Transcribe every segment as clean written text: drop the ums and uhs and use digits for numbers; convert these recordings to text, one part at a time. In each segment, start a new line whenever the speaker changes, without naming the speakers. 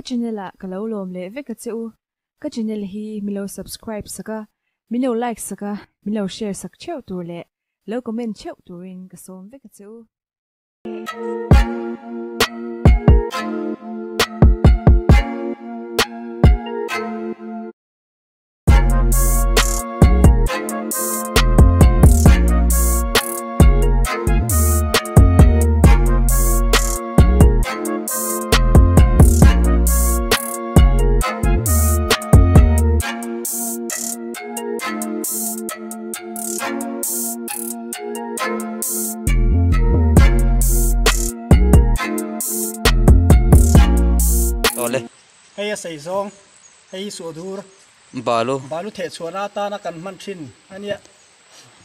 channel a kalau lom le ve ka cheu ka channel hi milo subscribe saka milo like saka milo share sak cheu tur le lo comment cheu turin ka som ve ka cheu
hay say zong hay sủa dur balu thể sủa na ta na cần man chin anh nhỉ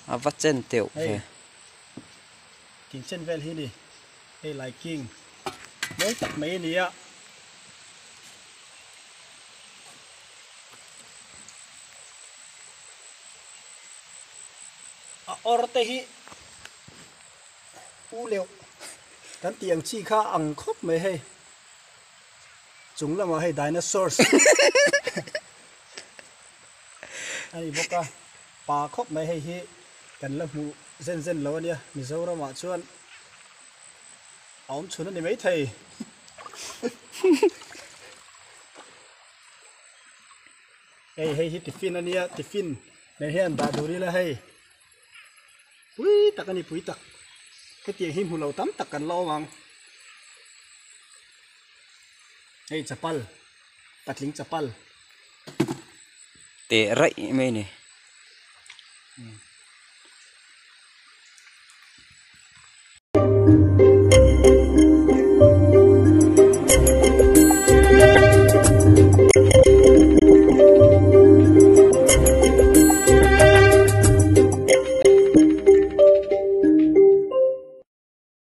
vắt chân tiểu
kinh chân vel hi đi hay lại kinh mấy tập mấy nè orte hi u liu kan tiang chi kha ang khop me hay chúng là mà hay dinosaurs anh bốc à bà khóc mấy hay hi cần là mu dân lâu nha mình dâu ra mà chuan ông chuan này mấy thầy hay hi tiffin anh nha tiffin này hiện đã đủ đi là hay ui tắc anh đi bụi tắc cái tiền him hù lâu tắm tắc cần lo mang hey chapal tatling chapal
te rai me ni